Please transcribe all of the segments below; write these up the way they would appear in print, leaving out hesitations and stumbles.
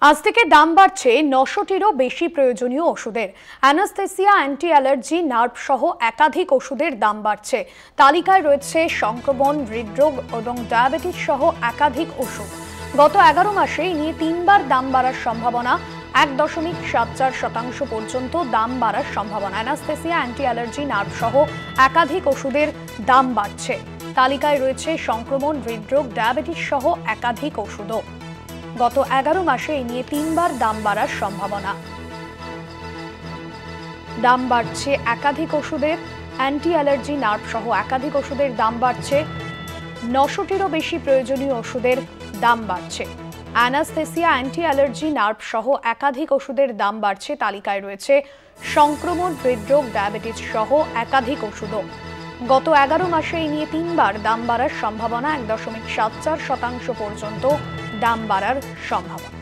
আজ থেকে দাম বাড়ছে ৯০০টিরও বেশি প্রয়োজনীয় ওষুধের। অ্যানাস্থেসিয়া, অ্যান্টি অ্যালার্জি, নার্ভ সহ একাধিক ওষুধের দাম বাড়ছে। তালিকায় রয়েছে সংক্রমণ, হৃদরোগ এবং ডায়াবেটিস সহ একাধিক ওষুধ। গত ১১ মাসে এই নিয়ে ৩বার দাম বাড়ার সম্ভাবনা। ১.৭৪% পর্যন্ত দাম বাড়ার সম্ভাবনা। অ্যানাস্থেসিয়া, অ্যান্টি অ্যালার্জি, নার্ভ সহ একাধিক ওষুধের দাম বাড়ছে। তালিকায় রয়েছে সংক্রমণ, হৃদরোগ, ডায়াবেটিস সহ একাধিক ওষুধও। গত ১১ মাসে এই নিয়ে ৩বার দাম বাড়ার সম্ভাবনা। দাম বাড়ছে একাধিক ওষুধের। অ্যান্টি অ্যালার্জি, নার্ভ সহ একাধিক ওষুধের দাম বাড়ছে। ৯০০টিরও বেশি প্রয়োজনীয় ওষুধের দাম বাড়ছে। অ্যানাস্থেসিয়া, অ্যান্টি অ্যালার্জি, নার্ভ সহ একাধিক ওষুধের দাম বাড়ছে। তালিকায় রয়েছে সংক্রমণ, হৃদরোগ, ডায়াবেটিস সহ একাধিক ওষুধও। গত ১১ মাসে এই নিয়ে ৩বার দাম বাড়ার সম্ভাবনা। ১.৭৪% পর্যন্ত দাম বাড়ার সম্ভাবনা।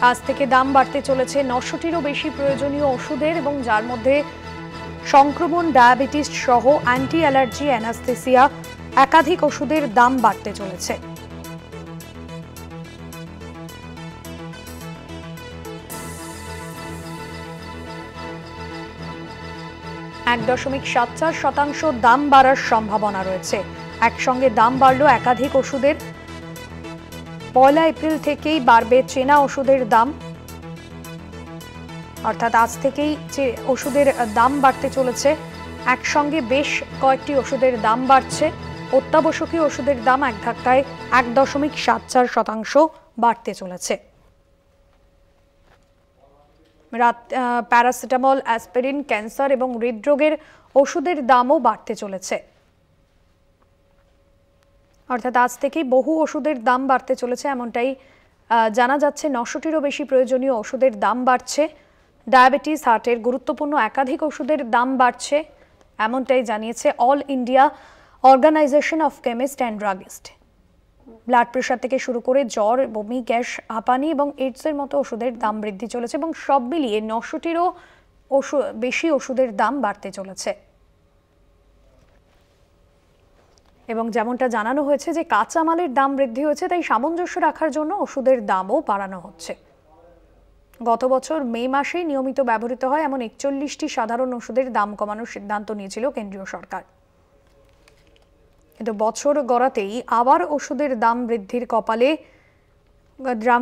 আজ থেকে দাম বাড়তে চলেছে ৯০০টিরও বেশি প্রয়োজনীয় ওষুধের, এবং যার মধ্যে সংক্রমণ, ডায়াবেটিস সহ অ্যান্টি অ্যালার্জি, অ্যানাস্থেসিয়া একাধিক ওষুধের দাম বাড়তে চলেছে। .৭৪% দাম বাড়ার সম্ভাবনা রয়েছে। একসঙ্গে দাম বাড়ল একাধিক ওষুধের। ১ এপ্রিল থেকেই বাড়বে চেনা ওষুধের দাম, অর্থাৎ আজ থেকেই যে ওষুধের দাম বাড়তে চলেছে। একসঙ্গে বেশ কয়েকটি ওষুধের দাম বাড়ছে। অত্যাবশ্যকীয় ওষুধের দাম এক ধাক্কায় ১.৭৪% বাড়তে চলেছে। প্যারাসিটামল, অ্যাসপিরিন, ক্যান্সার এবং হৃদরোগের ওষুধের দামও বাড়তে চলেছে। অর্থাৎ আজ থেকেই বহু ওষুধের দাম বাড়তে চলেছে, এমনটাই জানা যাচ্ছে। ৯০০টিরও বেশি প্রয়োজনীয় ওষুধের দাম বাড়ছে। ডায়াবেটিস, হার্টের গুরুত্বপূর্ণ একাধিক ওষুধের দাম বাড়ছে, এমনটাই জানিয়েছে all India organisation of chemist and druggist. Blood pressure থেকে শুরু করে জ্বর, বমি, গ্যাস, হাঁপানি এবং এইডসের মতো ওষুধের দাম বৃদ্ধি চলেছে, এবং সব মিলিয়ে ৯০০টিরও বেশি ওষুধের দাম বাড়তে চলেছে। এবং যেমনটা জানানো হয়েছে যে কাঁচামালের দাম বৃদ্ধি হয়েছে, তাই সামঞ্জস্য রাখার জন্য ওষুধের দামও বাড়ানো হচ্ছে। গত বছর মে মাসেই নিয়মিত ব্যবহৃত হয় এমন ৪১টি সাধারণ ওষুধের দাম কমানোর সিদ্ধান্ত নিয়েছিল কেন্দ্রীয় সরকার। কিন্তু বছর গড়াতেই আবার ওষুধের দাম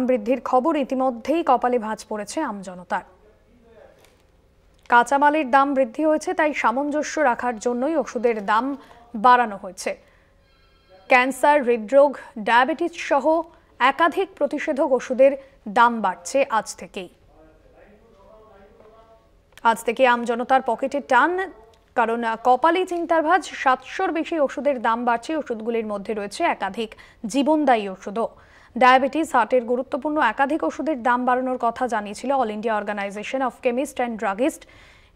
বৃদ্ধির খবর ইতিমধ্যেই কপালে ভাঁজ পড়েছে আমজনতার। কাঁচামালের দাম বৃদ্ধি হয়েছে, তাই সামঞ্জস্য রাখার জন্যই ওষুধের দাম বাড়ানো হয়েছে। ক্যান্সার, হৃদরোগ, ডায়াবেটিস সহ একাধিক প্রতিষেধক ওষুধের দাম বাড়ছে আজ থেকেই। আজ থেকে আমজনতার পকেটে টান, কারণ কপালে চিন্তার ভাঁজ। ৭০০র বেশি ওষুধের দাম বাড়ছে। ওষুধগুলির মধ্যে রয়েছে একাধিক জীবনদায়ী ওষুধও। ডায়াবেটিস, হার্টের গুরুত্বপূর্ণ একাধিক ওষুধের দাম বাড়ানোর কথা জানিয়েছিল all India organisation of chemist and druggist.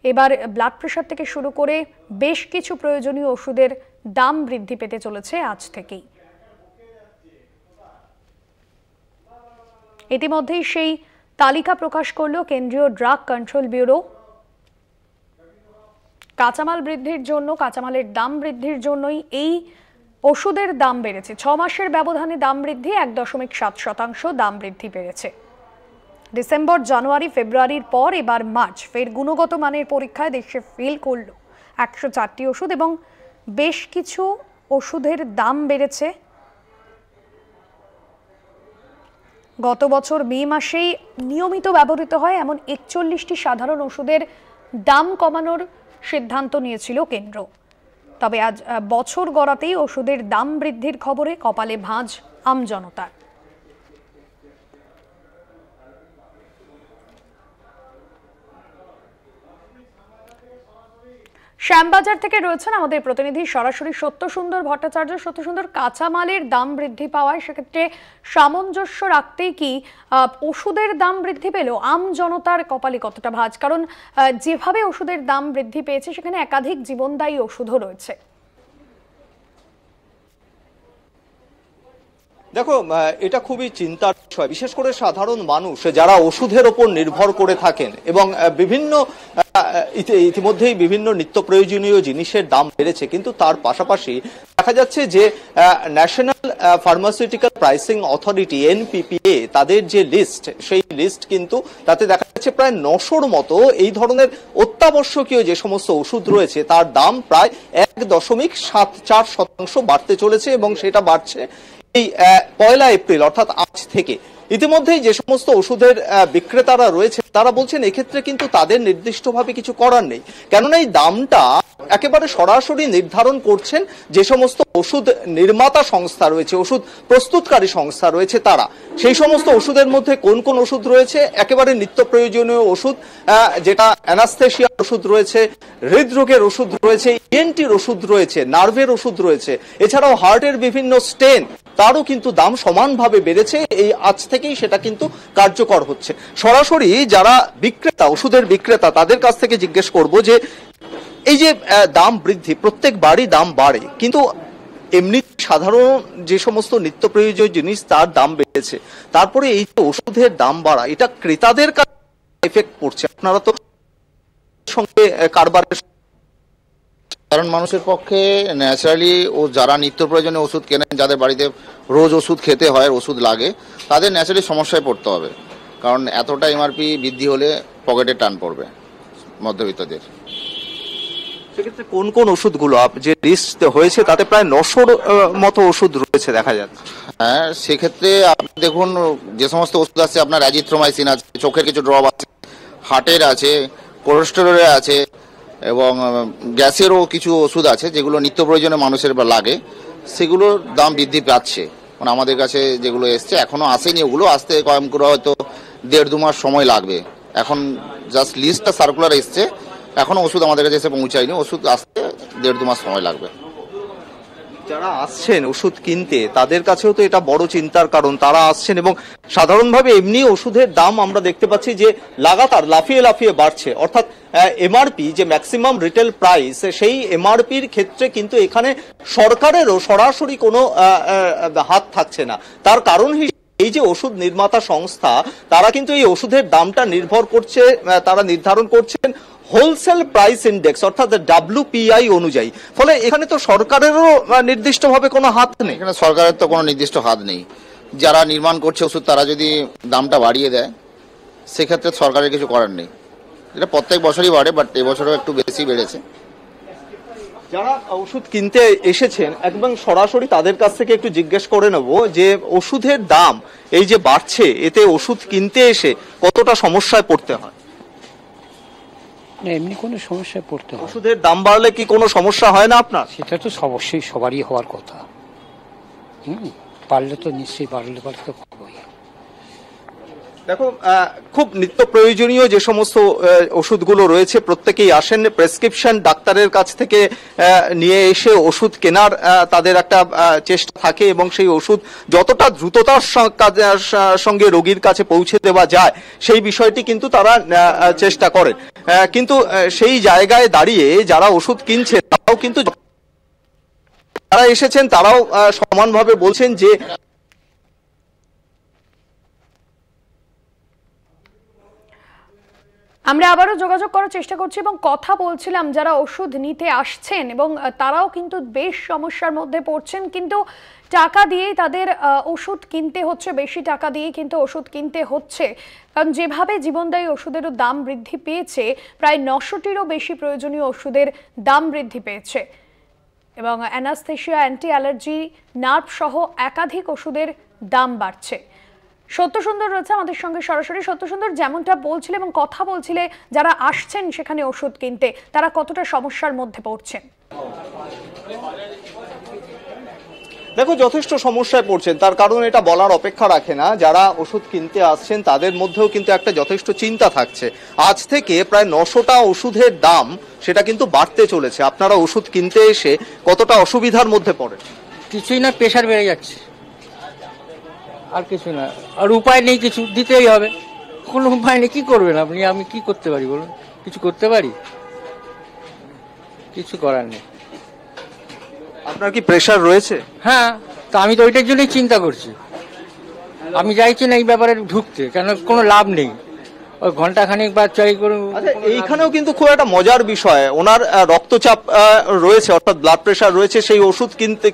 এবার ব্লাড প্রেশার থেকে শুরু করে বেশ কিছু প্রয়োজনীয় ওষুধের দাম বৃদ্ধি পেতে চলেছে আজ থেকেই। ইতিমধ্যেই সেই তালিকা প্রকাশ করল কেন্দ্রীয় ড্রাগ কন্ট্রোল ব্যুরো। কাঁচামালের দাম বৃদ্ধির জন্যই এই ওষুধের দাম বেড়েছে। ৬ মাসের ব্যবধানে দাম বৃদ্ধি ১.৭% দাম বৃদ্ধি পেয়েছে। ডিসেম্বর, জানুয়ারি, ফেব্রুয়ারির পর এবার মার্চ ফের গুণগত মানের পরীক্ষায় দেশে ফেল করল ১০৪টি ওষুধ, এবং বেশ কিছু ওষুধের দাম বেড়েছে। গত বছর মে মাসেই নিয়মিত ব্যবহৃত হয় এমন ৪১টি সাধারণ ওষুধের দাম কমানোর সিদ্ধান্ত নিয়েছিল কেন্দ্র। তবে আজ বছর গড়াতেই ওষুধের দাম বৃদ্ধির খবরে কপালে ভাঁজ আমজনতার। শ্যামবাজার থেকে রয়েছেন আমাদের প্রতিনিধি সরাসরি সত্যসুন্দর ভট্টাচার্য। সত্যসুন্দর, কাঁচামালের দাম বৃদ্ধি পাওয়ায় সেক্ষেত্রে সামঞ্জস্য রাখতেই কি ওষুধের দাম বৃদ্ধি পেল? আমজনতার কপালে কতটা ভাঁজ? কারণ যেভাবে ওষুধের দাম বৃদ্ধি পেয়েছে সেখানে একাধিক জীবনদায়ী ওষুধও রয়েছে। দেখো, এটা খুবই চিন্তার বিষয়, বিশেষ করে সাধারণ মানুষ যারা ওষুধের ওপর নির্ভর করে থাকেন এবং বিভিন্ন ইতিমধ্যেই বিভিন্ন নিত্য প্রয়োজনীয় জিনিসের দাম বেড়েছে, কিন্তু তার পাশাপাশি দেখা যাচ্ছে যে national pharmaceutical pricing authority NPPA তাদের যে লিস্ট, সেই লিস্ট কিন্তু তাতে দেখা যাচ্ছে প্রায় 900-র মতো এই ধরনের অত্যাবশ্যকীয় যে সমস্ত ওষুধ রয়েছে তার দাম প্রায় 1.74% বাড়তে চলেছে এবং সেটা বাড়ছে এই 1 এপ্রিল অর্থাৎ আজ থেকে। ইতিমধ্যেই যে সমস্ত ওষুধের বিক্রেতারা রয়েছে তারা বলছেন এক্ষেত্রে কিন্তু তাদের নির্দিষ্টভাবে কিছু করার নেই, কেননা এই দামটা একেবারে সরাসরি নির্ধারণ করছেন যে সমস্ত ওষুধ নির্মাতা সংস্থা রয়েছে, ওষুধ প্রস্তুতকারী সংস্থা রয়েছে তারা। সেই সমস্ত ওষুধের মধ্যে কোন কোন ওষুধ রয়েছে, একেবারে নিত্য প্রয়োজনীয় ওষুধ, যেটা অ্যানাস্থেশিয়ার ওষুধ রয়েছে, হৃদরোগের ওষুধ রয়েছে, ইএনটির ওষুধ রয়েছে, নার্ভের ওষুধ রয়েছে, এছাড়াও হার্টের বিভিন্ন স্টেন, তারও কিন্তু দাম সমানভাবে বেড়েছে। এই আজ থেকেই সেটা কিন্তু কার্যকর হচ্ছে। সরাসরি যারা বিক্রেতা, ওষুধের বিক্রেতা, তাদের কাছ থেকে জিজ্ঞেস করব যে এই যে দাম বৃদ্ধি, প্রত্যেকবারই দাম বাড়ে, কিন্তু এমনি সাধারণ যে সমস্ত নিত্য প্রয়োজনীয় জিনিস তার দাম বেড়েছে, তারপরে এই যে ওষুধের দাম বাড়া, এটা ক্রেতাদের কাছে এফেক্ট পড়ছে। আপনারা তো সঙ্গে কারবারের সাধারণ মানুষের পক্ষে ন্যাচারালি ও যারা নিত্য প্রয়োজনীয় ওষুধ কেনেন, যাদের বাড়িতে রোজ ওষুধ খেতে হয়, ওষুধ লাগে, তাদের ন্যাচারালি সমস্যায় পড়তে হবে, কারণ এতটা এমআরপি বৃদ্ধি হলে পকেটে টান পড়বে মধ্যবিত্তদের। সেক্ষেত্রে কোন কোন ওষুধগুলো যে লিস্ট হয়েছে তাতে প্রায় 900-র মতো ওষুধ রয়েছে দেখা যাচ্ছে। হ্যাঁ, সেক্ষেত্রে আপনি দেখুন যে সমস্ত ওষুধ আছে, আপনার অ্যাজিথ্রোমাইসিন আছে, চোখের কিছু ড্রপ আছে, হার্টের আছে, কোলেস্টেরলের আছে এবং গ্যাসেরও কিছু ওষুধ আছে যেগুলো নিত্য প্রয়োজনীয় মানুষের লাগে, সেগুলোর দাম বৃদ্ধি পাচ্ছে। মানে আমাদের কাছে যেগুলো এসছে, এখনো আসেনি, ওগুলো আসতে কম করে হয়তো 1.5-2 মাস সময় লাগবে। এখন জাস্ট লিস্টটা সার্কুলার এসছে, এখনো ওষুধ আমাদের কাছে এসে পৌঁছায়নি, ওষুধ আসতে 1.5-2 মাস সময় লাগবে। যারা আসছেন ওষুধ কিনতে তাদের কাছেও তো এটা বড় চিন্তার কারণ, তারা আসছেন এবং সাধারণভাবে এমনি ওষুধের দাম আমরা দেখতে পাচ্ছি যে লাগাতার লাফিয়ে লাফিয়ে বাড়ছে, অর্থাৎ এমআরপি যে ম্যাক্সিমাম রিটেল প্রাইস, সেই এমআরপির ক্ষেত্রে কিন্তু এখানে সরকারেরও সরাসরি কোনো হাত থাকছে না। তার কারণ এই যে ওষুধ নির্মাতা সংস্থা, তারা কিন্তু এই ওষুধের দামটা নির্ভর করছে, তারা নির্ধারণ করছেন হোলসেল প্রাইস ইন্ডেক্স অর্থাৎ WPI অনুযায়ী। ফলে এখানে তো সরকারেরও নির্দিষ্টভাবে কোনো হাত নেই। এখানে সরকারের তো কোনো নির্দিষ্ট হাত নেই। যারা নির্মাণ করছে ওষুধ, তারা যদি দামটা বাড়িয়ে দেয়, সেক্ষেত্রে সরকারের কিছু করার নেই। এটা প্রত্যেক বছরই বাড়ে, বাট এবছরও একটু বেশি বেড়েছে। যারা ওষুধ কিনতে এসেছেন একদম সরাসরি তাদের কাছ থেকে একটু জিজ্ঞেস করে নেব যে ওষুধের দাম এই যে বাড়ছে, এতে ওষুধ কিনতে এসে কতটা সমস্যায় পড়তে হয়? না, এমনি কোনো সমস্যায় পড়তে হয়। ওষুধের দাম বাড়লে কি কোনো সমস্যা হয় না আপনার? সেটা তো অবশ্যই সবারই হওয়ার কথা। পারলে তো নিশ্চয়ই বাড়লে তো হবেই। দেখো, খুব নিত্য প্রয়োজনীয় যে সমস্ত ওষুধগুলো রয়েছে প্রত্যেকেই আসেন প্রেসক্রিপশন ডাক্তারের কাছ থেকে নিয়ে এসে ওষুধ কেনার তাদের একটা চেষ্টা থাকে এবং সেই ওষুধ যতটা দ্রুততার সঙ্গে রোগীর কাছে পৌঁছে দেওয়া যায় সেই বিষয়টি কিন্তু তারা চেষ্টা করেন। কিন্তু সেই জায়গায় দাঁড়িয়ে যারা ওষুধ কিনছে তারাও কিন্তু, যারা এসেছেন তারাও সমানভাবে বলছেন যে আমরা আবারও যোগাযোগ করার চেষ্টা করছি এবং কথা বলছিলাম যারা ওষুধ নিতে আসছেন এবং তারাও কিন্তু বেশ সমস্যার মধ্যে পড়ছেন, কিন্তু টাকা দিয়েই তাদের ওষুধ কিনতে হচ্ছে, বেশি টাকা দিয়েই কিন্তু ওষুধ কিনতে হচ্ছে, কারণ যেভাবে জীবনদায়ী ওষুধেরও দাম বৃদ্ধি পেয়েছে, প্রায় 900-টিরও বেশি প্রয়োজনীয় ওষুধের দাম বৃদ্ধি পেয়েছে এবং অ্যানাস্থেশিয়া, অ্যান্টি অ্যালার্জি, নার্ভ সহ একাধিক ওষুধের দাম বাড়ছে। সত্যসুন্দর রয়েছে আমাদের সঙ্গে সরাসরি। সত্যসুন্দর, যেমনটা বলছিলে এবং কথা বলছিলে, যারা আসছেন সেখানে ওষুধ কিনতে, তারা কতটা সমস্যার মধ্যে পড়ছেন? দেখো, যথেষ্ট সমস্যায় পড়ছেন, তার কারণ এটা বলার অপেক্ষা রাখে না। যারা ওষুধ কিনতে আসছেন তাদের মধ্যেও কিন্তু একটা যথেষ্ট চিন্তা থাকছে। আজ থেকে প্রায় 900টা ওষুধের দাম সেটা কিন্তু বাড়তে চলেছে। আপনারা ওষুধ কিনতে এসে কতটা অসুবিধার মধ্যে পড়েন? কিছুই না, প্রেশার বেড়ে যাচ্ছে, আর কিছু না। আর উপায় নেই, কিছু দিতেই হবে, কোনো উপায় নেই। কি করবেন আপনি? আমি কি করতে পারি বলুন? কিছু করতে পারি? কিছু করার নেই। আপনার কি প্রেশার রয়েছে? হ্যাঁ, তা আমি তো ওইটার জন্যই চিন্তা করছি। আমি চাইছি না এই ব্যাপারে ঢুকতে, কেন কোনো লাভ নেই। ওই ঘন্টাখানিক বা চাই করে। আচ্ছা, এইখানেও কিন্তু খুব একটা মজার বিষয়, ওনার রক্তচাপ রয়েছে, অর্থাৎ ব্লাড প্রেশার রয়েছে, সেই ওষুধ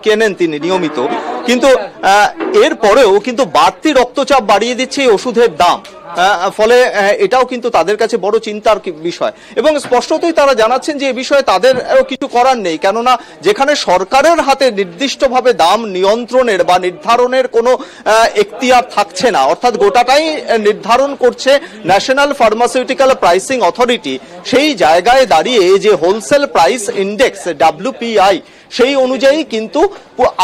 কেনেন তিনি নিয়মিত, কিন্তু এরপরেও কিন্তু বাড়তি রক্তচাপ বাড়িয়ে দিচ্ছে এই ওষুধের দাম। ফলে এটাও কিন্তু তাদের কাছে বড় চিন্তার বিষয়, এবং স্পষ্টতই তারা জানাচ্ছেন যে এই বিষয়ে তাদের কিছু করার নেই, কেননা যেখানে সরকারের হাতে নির্দিষ্টভাবে দাম নিয়ন্ত্রণের বা নির্ধারণের কোনো এখতিয়ার থাকছে না, অর্থাৎ গোটাটাই নির্ধারণ করছে ন্যাশনাল ফার্মাসিউটিক্যাল প্রাইসিং অথরিটি, সেই জায়গায় দাঁড়িয়ে যে হোলসেল প্রাইস ইন্ডেক্স WPI সেই অনুযায়ী কিন্তু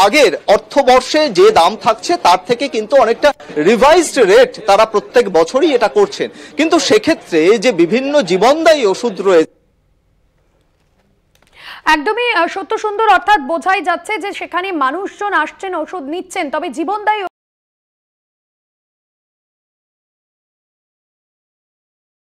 আগের অর্থবর্ষে যে দাম থাকছে তার থেকে কিন্তু অনেকটা রিভাইজড রেট তারা প্রত্যেক বছরই এটা করছেন। কিন্তু সেক্ষেত্রে যে বিভিন্ন জীবনদায়ী ওষুধ রয়েছে, একদমই সত্য সুন্দর, অর্থাৎ বোঝাই যাচ্ছে যে সেখানে মানুষজন আসছেন, ওষুধ নিচ্ছেন, তবে জীবনদায়ী